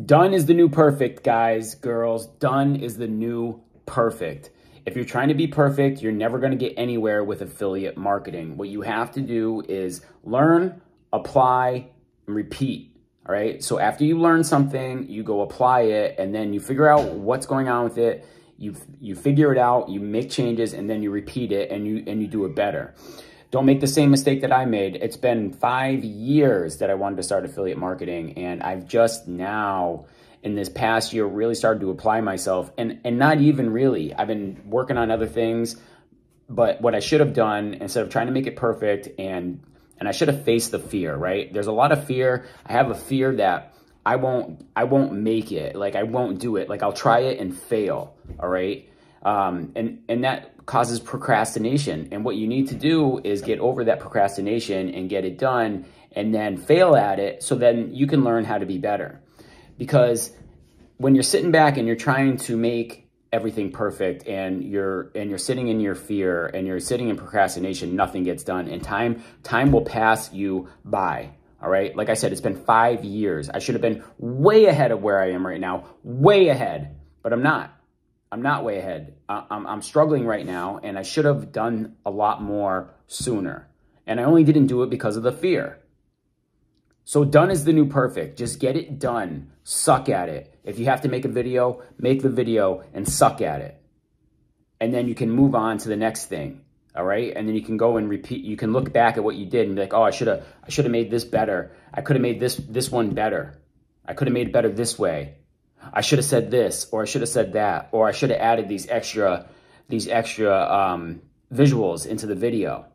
Done is the new perfect, guys, girls. Done is the new perfect. If you're trying to be perfect, you're never going to get anywhere with affiliate marketing. What you have to do is learn, apply, and repeat. All right. So after you learn something, you go apply it, and then you figure out what's going on with it. You figure it out, you make changes, and then you repeat it, and you do it better. Don't make the same mistake that I made. It's been 5 years that I wanted to start affiliate marketing, and I've just now, in this past year, really started to apply myself, and not even really. I've been working on other things, but what I should have done, instead of trying to make it perfect, and I should have faced the fear, right? There's a lot of fear. I have a fear that I won't make it. Like, I won't do it. Like, I'll try it and fail, all right? And that causes procrastination. And what you need to do is get over that procrastination and get it done, and then fail at it, so then you can learn how to be better. Because when you're sitting back and you're trying to make everything perfect, and you're sitting in your fear and you're sitting in procrastination, nothing gets done, and time will pass you by. All right. Like I said, it's been 5 years. I should have been way ahead of where I am right now, way ahead, but I'm not. I'm not way ahead. I'm struggling right now, and I should have done a lot more sooner. And I only didn't do it because of the fear. So done is the new perfect. Just get it done. Suck at it. If you have to make a video, make the video and suck at it. And then you can move on to the next thing. All right. And then you can go and repeat. You can look back at what you did and be like, oh, I should have made this better. I could have made this one better. I could have made it better this way. I should have said this, or I should have said that, or I should have added these extra visuals into the video.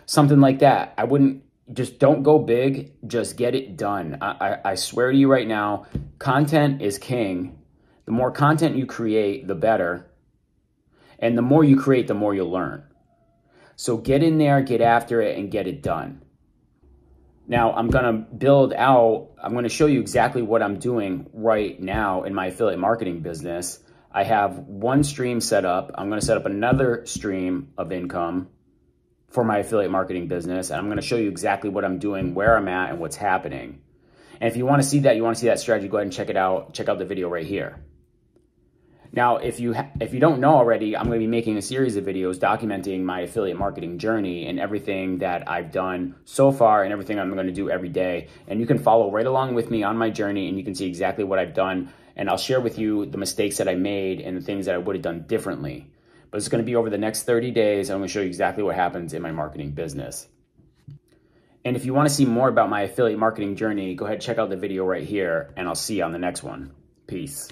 Something like that. I wouldn't, just don't go big. Just get it done. I swear to you right now, content is king. The more content you create, the better. And the more you create, the more you'll learn. So get in there, get after it, and get it done. Now, I'm going to show you exactly what I'm doing right now in my affiliate marketing business. I have one stream set up. I'm going to set up another stream of income for my affiliate marketing business. And I'm going to show you exactly what I'm doing, where I'm at, and what's happening. And if you want to see that, strategy, go ahead and check it out. Check out the video right here. Now, if you don't know already, I'm going to be making a series of videos documenting my affiliate marketing journey and everything that I've done so far and everything I'm going to do every day. And you can follow right along with me on my journey, and you can see exactly what I've done. And I'll share with you the mistakes that I made and the things that I would have done differently. But it's going to be over the next 30 days. I'm going to show you exactly what happens in my marketing business. And if you want to see more about my affiliate marketing journey, go ahead and check out the video right here, and I'll see you on the next one. Peace.